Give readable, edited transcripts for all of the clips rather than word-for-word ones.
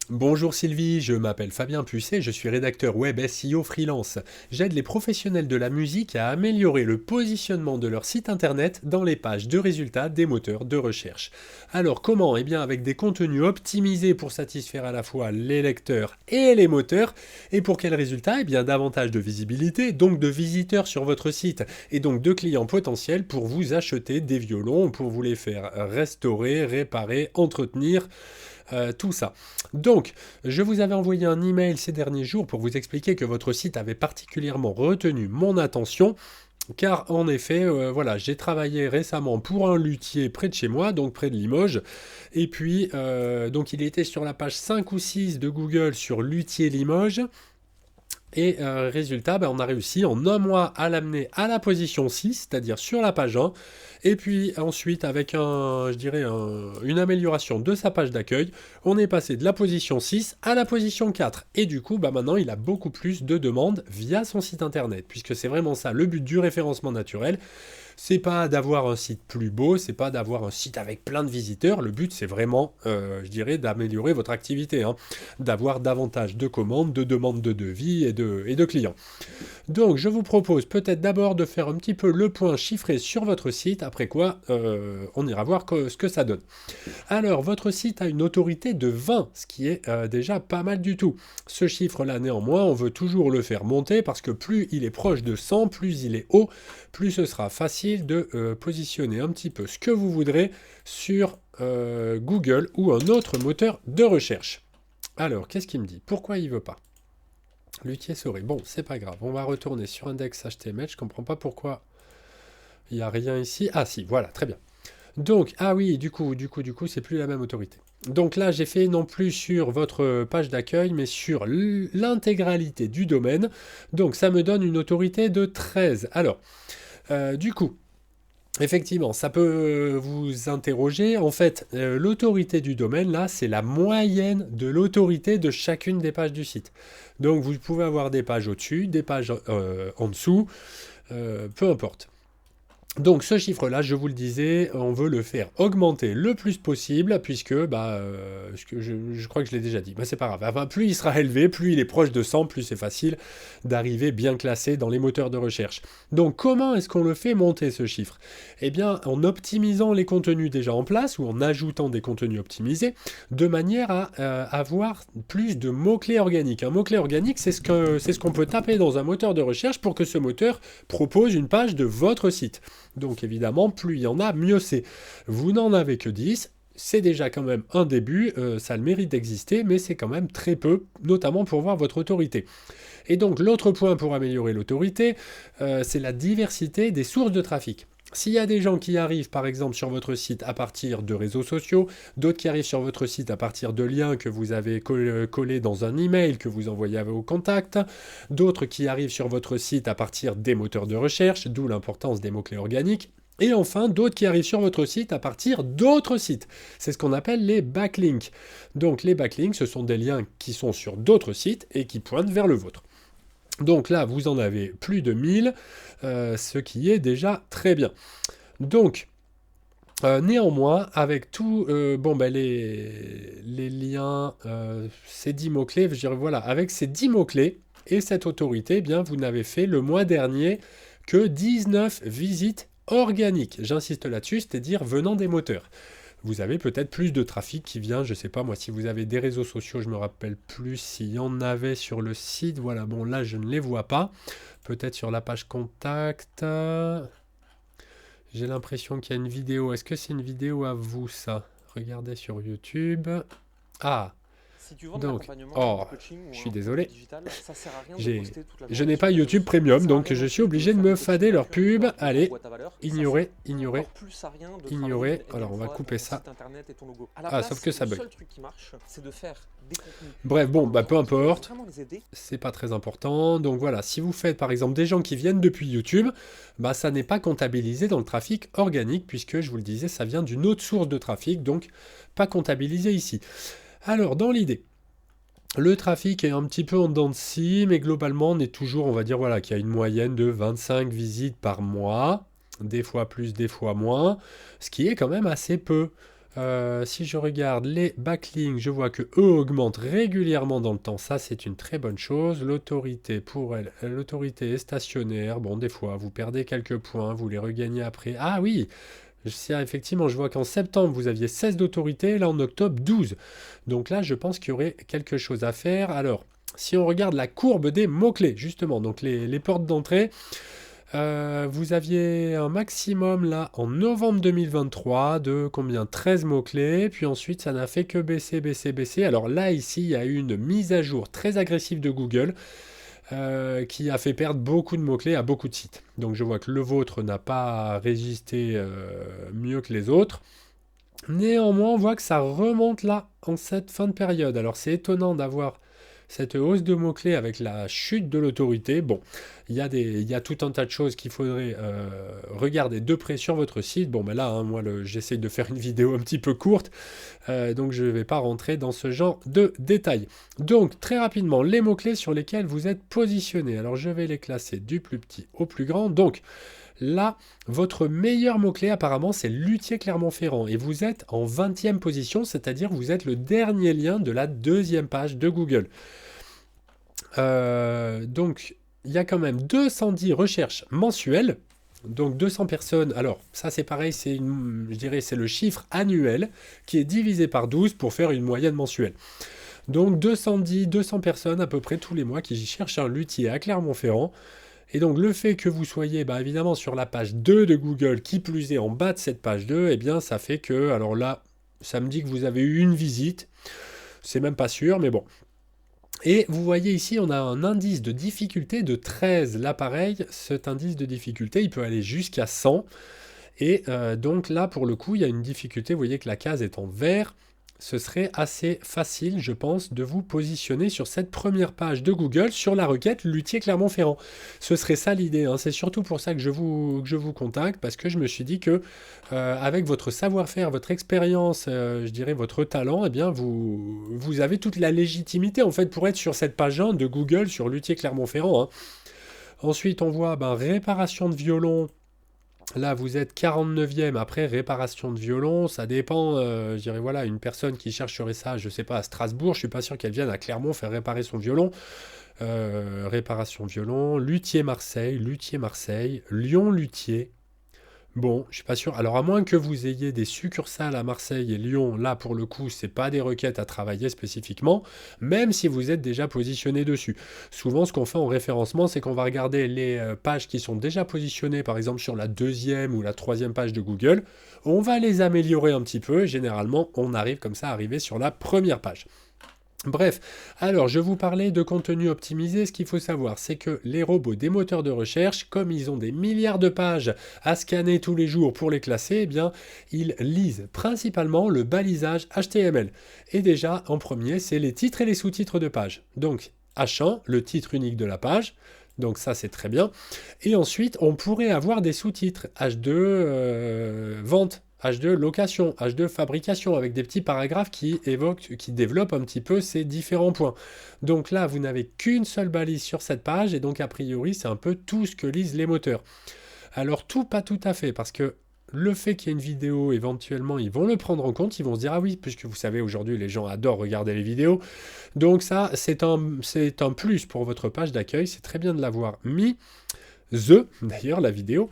Bonjour Sylvie, je m'appelle Fabien Pucet, je suis rédacteur web SEO freelance. J'aide les professionnels de la musique à améliorer le positionnement de leur site internet dans les pages de résultats des moteurs de recherche. Alors comment? Eh bien avec des contenus optimisés pour satisfaire à la fois les lecteurs et les moteurs. Et pour quels résultats? Eh bien davantage de visibilité, donc de visiteurs sur votre site et donc de clients potentiels pour vous acheter des violons, pour vous les faire restaurer, réparer, entretenir. Tout ça. Donc, je vous avais envoyé un email ces derniers jours pour vous expliquer que votre site avait particulièrement retenu mon attention, car en effet, voilà, j'ai travaillé récemment pour un luthier près de chez moi, donc près de Limoges, et puis, donc il était sur la page 5 ou 6 de Google sur luthier Limoges, et résultat, ben, on a réussi en un mois à l'amener à la position 6, c'est-à-dire sur la page 1. Et puis ensuite, avec une amélioration de sa page d'accueil, on est passé de la position 6 à la position 4. Et du coup, bah, maintenant, il a beaucoup plus de demandes via son site internet, puisque c'est vraiment ça le but du référencement naturel. C'est pas d'avoir un site plus beau, c'est pas d'avoir un site avec plein de visiteurs. Le but, c'est vraiment, d'améliorer votre activité, hein, d'avoir davantage de commandes, de demandes de devis et de clients. Donc, je vous propose peut-être d'abord de faire un petit peu le point chiffré sur votre site, après quoi, on ira voir ce que ça donne. Alors, votre site a une autorité de 20, ce qui est déjà pas mal du tout. Ce chiffre-là, néanmoins, on veut toujours le faire monter parce que plus il est proche de 100, plus il est haut, plus ce sera facile de positionner un petit peu ce que vous voudrez sur Google ou un autre moteur de recherche. Alors, qu'est-ce qu'il me dit? Pourquoi il veut pas? Luthier souris. Bon, c'est pas grave. On va retourner sur index.html. Je comprends pas pourquoi il n'y a rien ici. Ah si, voilà, très bien. Donc, ah oui, du coup, c'est plus la même autorité. Donc là, j'ai fait non plus sur votre page d'accueil, mais sur l'intégralité du domaine. Donc ça me donne une autorité de 13. Alors, du coup, effectivement, ça peut vous interroger. En fait, l'autorité du domaine, là, c'est la moyenne de l'autorité de chacune des pages du site. Donc vous pouvez avoir des pages au-dessus, des pages en dessous, peu importe. Donc ce chiffre-là, je vous le disais, on veut le faire augmenter le plus possible, puisque je crois que je l'ai déjà dit, mais c'est pas grave. Enfin, plus il sera élevé, plus il est proche de 100, plus c'est facile d'arriver bien classé dans les moteurs de recherche. Donc comment est-ce qu'on le fait monter ce chiffre? Eh bien en optimisant les contenus déjà en place, ou en ajoutant des contenus optimisés, de manière à avoir plus de mots-clés organiques. Un mot-clé organique, c'est ce qu'on peut taper dans un moteur de recherche pour que ce moteur propose une page de votre site. Donc évidemment, plus il y en a, mieux c'est. Vous n'en avez que 10, c'est déjà quand même un début, ça a le mérite d'exister, mais c'est quand même très peu, notamment pour voir votre autorité. Et donc l'autre point pour améliorer l'autorité, c'est la diversité des sources de trafic. S'il y a des gens qui arrivent par exemple sur votre site à partir de réseaux sociaux, d'autres qui arrivent sur votre site à partir de liens que vous avez collés dans un email que vous envoyez à vos contacts, d'autres qui arrivent sur votre site à partir des moteurs de recherche, d'où l'importance des mots-clés organiques, et enfin d'autres qui arrivent sur votre site à partir d'autres sites. C'est ce qu'on appelle les backlinks. Donc les backlinks, ce sont des liens qui sont sur d'autres sites et qui pointent vers le vôtre. Donc là, vous en avez plus de 1000, ce qui est déjà très bien. Donc, néanmoins, avec tout, les liens, ces 10 mots-clés, je dirais, voilà, avec ces 10 mots-clés et cette autorité, eh bien, vous n'avez fait le mois dernier que 19 visites organiques. J'insiste là-dessus, c'est-à-dire venant des moteurs. Vous avez peut-être plus de trafic qui vient, je sais pas moi, si vous avez des réseaux sociaux, je me rappelle plus s'il y en avait sur le site, voilà, bon là je ne les vois pas, peut-être sur la page contact, j'ai l'impression qu'il y a une vidéo, est-ce que c'est une vidéo à vous ça? Regardez sur YouTube, ah, Si tu vends de donc, l'accompagnement, oh, du coaching je ou suis un produit désolé, digital, ça sert à rien de j'ai, poster toute la je journée n'ai sur pas les réseaux YouTube sociaux. Ça Premium, sert à donc rien je non suis plus de obligé de faire du me coaching fader leur gratuit pub, pour apprendre une allez, boîte à valeurs. Et ça sert ignorer, ignorer, encore plus à rien de travailler ignorer, une alors énième on va fois couper ton ça, site internet et ton logo. À la ah, sauf place, que ça le bug. seul truc qui marche, c'est de faire des contenus Bref, bon, bah peu parlants qui vont importe, vraiment les aider. c'est pas très important. Donc voilà, si vous faites par exemple des gens qui viennent depuis YouTube, bah ça n'est pas comptabilisé dans le trafic organique, puisque je vous le disais, ça vient d'une autre source de trafic, donc pas comptabilisé ici. Alors, dans l'idée, le trafic est un petit peu en dents de scie, mais globalement, on est toujours, on va dire, voilà, qu'il y a une moyenne de 25 visites par mois, des fois plus, des fois moins, ce qui est quand même assez peu. Si je regarde les backlinks, je vois que eux augmentent régulièrement dans le temps. Ça, c'est une très bonne chose. L'autorité, pour elle, l'autorité est stationnaire. Bon, des fois, vous perdez quelques points, vous les regagnez après. Ah oui, effectivement, je vois qu'en septembre, vous aviez 16 d'autorité, là en octobre, 12. Donc là, je pense qu'il y aurait quelque chose à faire. Alors, si on regarde la courbe des mots-clés, justement, donc les portes d'entrée, vous aviez un maximum là en novembre 2023 de combien? 13 mots-clés, puis ensuite ça n'a fait que baisser, baisser, baisser. Alors là, ici, il y a eu une mise à jour très agressive de Google qui a fait perdre beaucoup de mots-clés à beaucoup de sites. Donc je vois que le vôtre n'a pas résisté mieux que les autres. Néanmoins, on voit que ça remonte là en cette fin de période. Alors c'est étonnant d'avoir cette hausse de mots-clés avec la chute de l'autorité. Bon, il y a tout un tas de choses qu'il faudrait regarder de près sur votre site. Bon, ben là, hein, moi, j'essaye de faire une vidéo un petit peu courte, donc je ne vais pas rentrer dans ce genre de détails. Donc, très rapidement, les mots-clés sur lesquels vous êtes positionné. Alors, je vais les classer du plus petit au plus grand. Donc, là, votre meilleur mot-clé apparemment c'est Luthier Clermont-Ferrand et vous êtes en 20e position, c'est-à-dire vous êtes le dernier lien de la deuxième page de Google. Donc il y a quand même 210 recherches mensuelles, donc 200 personnes. Alors ça c'est pareil, je dirais c'est le chiffre annuel qui est divisé par 12 pour faire une moyenne mensuelle. Donc 200 personnes à peu près tous les mois qui cherchent un luthier à Clermont-Ferrand. Et donc le fait que vous soyez évidemment sur la page 2 de Google, qui plus est en bas de cette page 2, eh bien ça fait que, alors là, ça me dit que vous avez eu une visite, c'est même pas sûr, mais bon. Et vous voyez ici, on a un indice de difficulté de 13. Là pareil, cet indice de difficulté, il peut aller jusqu'à 100. Et donc là, pour le coup, il y a une difficulté, vous voyez que la case est en vert. Ce serait assez facile, je pense, de vous positionner sur cette première page de Google sur la requête Luthier Clermont-Ferrand. Ce serait ça l'idée, hein. C'est surtout pour ça que je vous contacte, parce que je me suis dit que avec votre savoir-faire, votre expérience, je dirais votre talent, eh bien vous avez toute la légitimité en fait pour être sur cette page 1 de Google sur Luthier Clermont-Ferrand, hein. Ensuite, on voit réparation de violon. Là, vous êtes 49e après réparation de violon. Ça dépend, je dirais, voilà, une personne qui chercherait ça, je sais pas, à Strasbourg, je suis pas sûr qu'elle vienne à Clermont faire réparer son violon. Réparation de violon, Luthier Marseille, Lyon Luthier. Bon, je suis pas sûr. Alors, à moins que vous ayez des succursales à Marseille et Lyon, là, pour le coup, c'est pas des requêtes à travailler spécifiquement, même si vous êtes déjà positionné dessus. Souvent, ce qu'on fait en référencement, c'est qu'on va regarder les pages qui sont déjà positionnées, par exemple, sur la deuxième ou la troisième page de Google. On va les améliorer un petit peu et généralement, on arrive comme ça à arriver sur la première page. Bref, alors je vous parlais de contenu optimisé. Ce qu'il faut savoir, c'est que les robots des moteurs de recherche, comme ils ont des milliards de pages à scanner tous les jours pour les classer, eh bien, ils lisent principalement le balisage HTML. Et déjà, en premier, c'est les titres et les sous-titres de page. Donc, H1, le titre unique de la page. Donc ça, c'est très bien. Et ensuite, on pourrait avoir des sous-titres H2 vente. H2 location, H2 fabrication, avec des petits paragraphes qui développent un petit peu ces différents points. Donc là, vous n'avez qu'une seule balise sur cette page, et donc a priori, c'est un peu tout ce que lisent les moteurs. Alors tout, pas tout à fait, parce que le fait qu'il y ait une vidéo, éventuellement, ils vont le prendre en compte, ils vont se dire, ah oui, puisque vous savez, aujourd'hui, les gens adorent regarder les vidéos. Donc ça, c'est un plus pour votre page d'accueil, c'est très bien de l'avoir mis. D'ailleurs, la vidéo.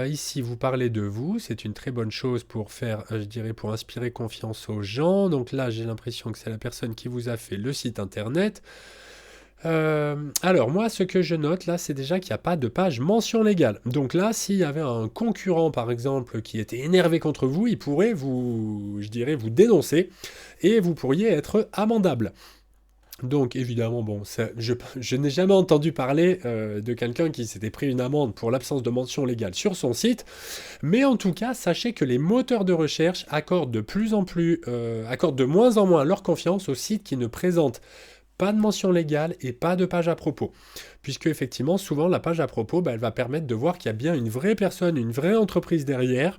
Ici, vous parlez de vous, c'est une très bonne chose pour faire, je dirais, pour inspirer confiance aux gens. Donc là, j'ai l'impression que c'est la personne qui vous a fait le site internet. Alors moi, ce que je note là, c'est déjà qu'il n'y a pas de page mention légale. Donc là, s'il y avait un concurrent, par exemple, qui était énervé contre vous, il pourrait je dirais, vous dénoncer et vous pourriez être amendable. Donc évidemment, bon, je n'ai jamais entendu parler de quelqu'un qui s'était pris une amende pour l'absence de mention légale sur son site, mais en tout cas, sachez que les moteurs de recherche accordent de moins en moins leur confiance aux sites qui ne présentent pas de mention légale et pas de page à propos. Puisque effectivement, souvent, la page à propos, elle va permettre de voir qu'il y a bien une vraie personne, une vraie entreprise derrière.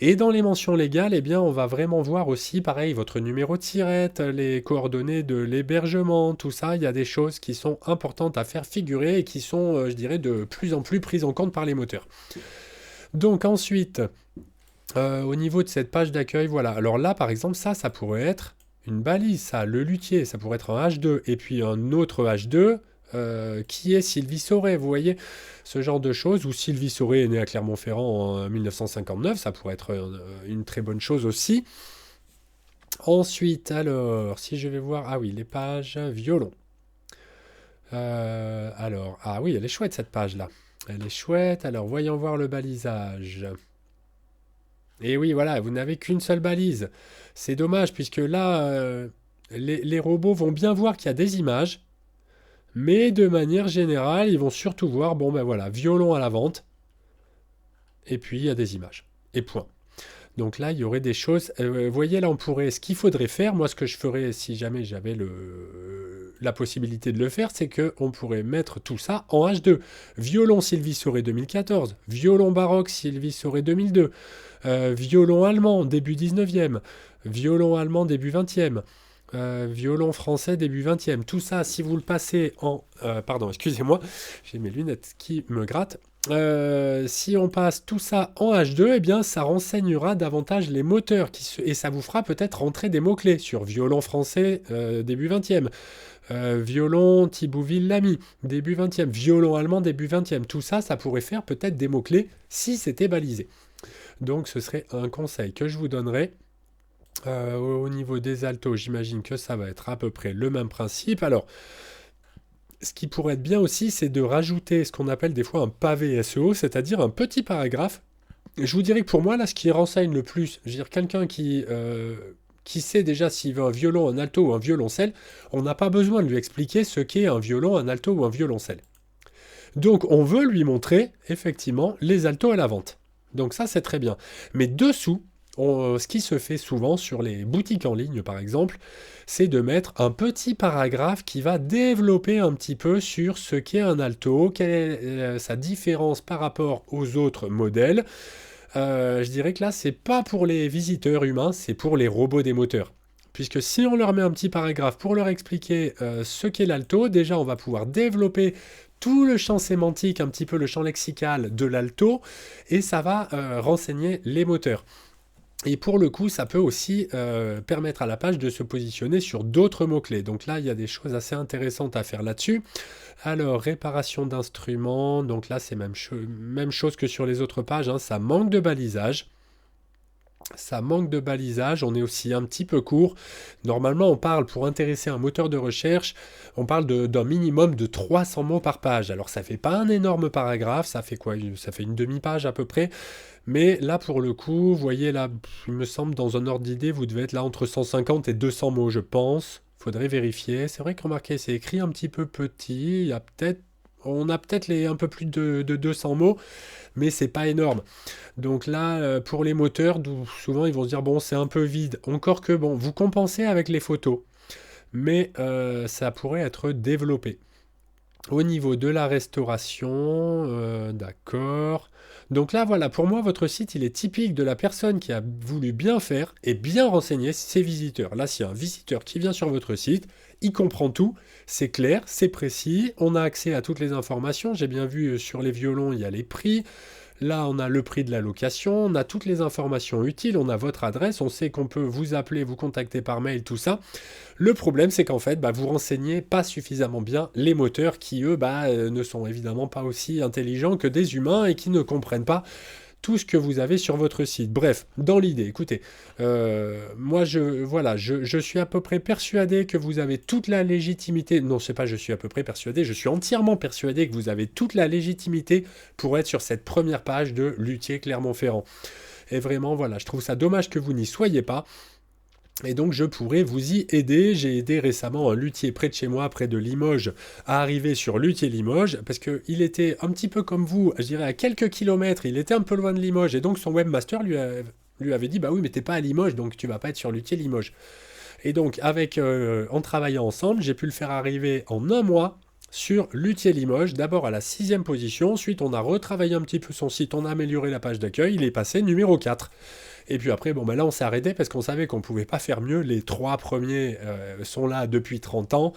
Et dans les mentions légales, eh bien, on va vraiment voir aussi, pareil, votre numéro de SIRET, les coordonnées de l'hébergement, tout ça. Il y a des choses qui sont importantes à faire figurer et qui sont, je dirais, de plus en plus prises en compte par les moteurs. Donc ensuite, Au niveau de cette page d'accueil, voilà. Alors là, par exemple, ça pourrait être une balise, ça, le luthier, ça pourrait être un H2, et puis un autre H2, qui est Sylvie Sauret, vous voyez, ce genre de choses, ou Sylvie Sauret est née à Clermont-Ferrand en 1959, ça pourrait être une très bonne chose aussi. Ensuite, alors, si je vais voir, ah oui, les pages violon. Alors, ah oui, elle est chouette cette page-là. Elle est chouette, alors voyons voir le balisage. Et oui, voilà, vous n'avez qu'une seule balise. C'est dommage, puisque là, les robots vont bien voir qu'il y a des images, mais de manière générale, ils vont surtout voir, bon ben voilà, violon à la vente, et puis il y a des images. Et point. Donc là, il y aurait des choses. Vous voyez, là, on pourrait. Ce qu'il faudrait faire, moi, ce que je ferais si jamais j'avais la possibilité de le faire, c'est qu'on pourrait mettre tout ça en H2. Violon Sylvie Sauret 2014, violon baroque Sylvie Sauret 2002, violon allemand début 19e, violon allemand début 20e. Violon français début 20e. Tout ça, si vous le passez en... pardon, excusez-moi, j'ai mes lunettes qui me grattent. Si on passe tout ça en H2, eh bien, ça renseignera davantage les moteurs et ça vous fera peut-être rentrer des mots-clés sur violon français début 20e, violon Thibauville-Lamy début 20e, violon allemand début 20e. Tout ça, ça pourrait faire peut-être des mots-clés si c'était balisé. Donc, ce serait un conseil que je vous donnerais. Au niveau des altos, j'imagine que ça va être à peu près le même principe. Alors, ce qui pourrait être bien aussi, c'est de rajouter ce qu'on appelle des fois un pavé SEO, c'est-à-dire un petit paragraphe. Je vous dirais que pour moi, là, ce qui renseigne le plus, je veux dire, quelqu'un qui sait déjà s'il veut un violon, un alto ou un violoncelle, on n'a pas besoin de lui expliquer ce qu'est un violon, un alto ou un violoncelle. Donc, on veut lui montrer, effectivement, les altos à la vente. Donc ça, c'est très bien. Mais dessous, ce qui se fait souvent sur les boutiques en ligne, par exemple, c'est de mettre un petit paragraphe qui va développer un petit peu sur ce qu'est un alto, quelle est sa différence par rapport aux autres modèles. Je dirais que là, c'est pas pour les visiteurs humains, c'est pour les robots des moteurs. Puisque si on leur met un petit paragraphe pour leur expliquer ce qu'est l'alto, déjà on va pouvoir développer tout le champ sémantique, un petit peu le champ lexical de l'alto, et ça va renseigner les moteurs. Et pour le coup, ça peut aussi permettre à la page de se positionner sur d'autres mots-clés. Donc là, il y a des choses assez intéressantes à faire là-dessus. Alors, réparation d'instruments. Donc là, c'est même chose que sur les autres pages. Hein, ça manque de balisage. Ça manque de balisage, on est aussi un petit peu court. Normalement, on parle, pour intéresser un moteur de recherche, on parle d'un minimum de 300 mots par page. Alors, ça fait pas un énorme paragraphe, ça fait quoi? Ça fait une demi-page à peu près. Mais là, pour le coup, vous voyez là, il me semble, dans un ordre d'idée, vous devez être là entre 150 et 200 mots, je pense. Faudrait vérifier. C'est vrai que remarquez, c'est écrit un petit peu petit. On a peut-être un peu plus de 200 mots, mais c'est pas énorme. Donc là, pour les moteurs, souvent ils vont se dire bon, c'est un peu vide. Encore que bon, vous compensez avec les photos, mais ça pourrait être développé. Au niveau de la restauration, d'accord. Donc là, voilà, pour moi, votre site, il est typique de la personne qui a voulu bien faire et bien renseigner ses visiteurs. Là, s'il y a un visiteur qui vient sur votre site, il comprend tout, c'est clair, c'est précis, on a accès à toutes les informations. J'ai bien vu sur les violons, il y a les prix. Là, on a le prix de la location, on a toutes les informations utiles, on a votre adresse, on sait qu'on peut vous appeler, vous contacter par mail, tout ça. Le problème, c'est qu'en fait, vous renseignez pas suffisamment bien les moteurs qui, eux, ne sont évidemment pas aussi intelligents que des humains et qui ne comprennent pas tout ce que vous avez sur votre site. Bref, dans l'idée, écoutez, moi, je suis à peu près persuadé que vous avez toute la légitimité, non, c'est pas je suis à peu près persuadé, je suis entièrement persuadé que vous avez toute la légitimité pour être sur cette première page de Luthier Clermont-Ferrand. Et vraiment, voilà, je trouve ça dommage que vous n'y soyez pas. Et donc je pourrais vous y aider. J'ai aidé récemment un luthier près de chez moi, près de Limoges, à arriver sur Luthier Limoges, parce qu'il était un petit peu comme vous, je dirais à quelques kilomètres, il était un peu loin de Limoges, et donc son webmaster lui avait dit, bah oui, mais t'es pas à Limoges, donc tu vas pas être sur Luthier Limoges. Et donc en travaillant ensemble, j'ai pu le faire arriver en un mois sur Luthier Limoges, d'abord à la 6e position, ensuite on a retravaillé un petit peu son site, on a amélioré la page d'accueil, il est passé numéro 4. Et puis après, là on s'est arrêté parce qu'on savait qu'on ne pouvait pas faire mieux. Les 3 premiers sont là depuis 30 ans.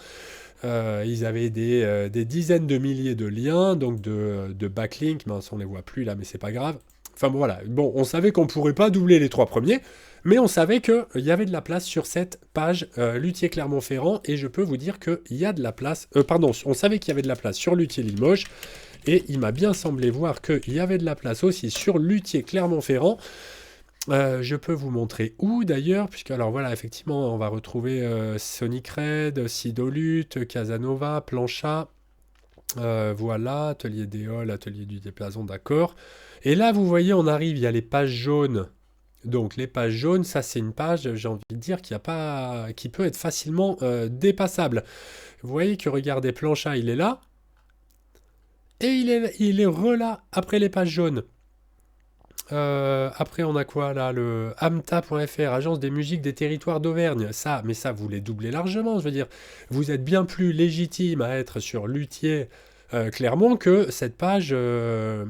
Ils avaient des dizaines de milliers de liens, donc de backlinks, on ne les voit plus là, mais c'est pas grave. Enfin bon, voilà, bon, on savait qu'on pourrait pas doubler les 3 premiers, mais on savait qu'il y avait de la place sur cette page Luthier-Clermont-Ferrand, et je peux vous dire qu'il y a de la place... pardon, on savait qu'il y avait de la place sur Luthier-Limoges, et il m'a bien semblé voir qu'il y avait de la place aussi sur Luthier-Clermont-Ferrand. Je peux vous montrer où d'ailleurs, puisque alors voilà, effectivement, on va retrouver Sonic Red, Sidolut, Casanova, Planchat, voilà, Atelier d'Éole, Atelier du Déplason, d'accord. Et là, vous voyez, on arrive, il y a les pages jaunes. Donc les pages jaunes, ça c'est une page, j'ai envie de dire, qui peut être facilement dépassable. Vous voyez que, regardez, Planchat, il est là, et il est là après les pages jaunes. Après, on a quoi là? Le amta.fr, Agence des musiques des territoires d'Auvergne. Ça, mais ça, vous les doublez largement. Je veux dire, vous êtes bien plus légitime à être sur Luthier Clermont que cette page, de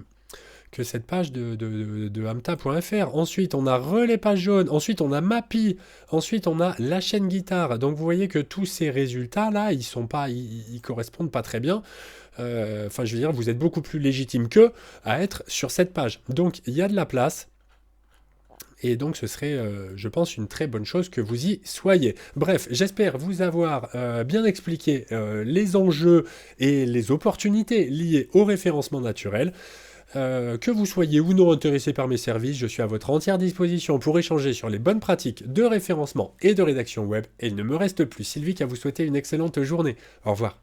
amta.fr. Ensuite, on a Relais Pages Jaunes. Ensuite, on a Mappy. Ensuite, on a La Chaîne Guitare. Donc, vous voyez que tous ces résultats-là, ils correspondent pas très bien. Enfin, je veux dire, vous êtes beaucoup plus légitime qu'eux à être sur cette page. Donc, il y a de la place. Et donc, ce serait, je pense, une très bonne chose que vous y soyez. Bref, j'espère vous avoir bien expliqué les enjeux et les opportunités liées au référencement naturel. Que vous soyez ou non intéressé par mes services, je suis à votre entière disposition pour échanger sur les bonnes pratiques de référencement et de rédaction web. Et il ne me reste plus, Sylvie, qu'à vous souhaiter une excellente journée. Au revoir.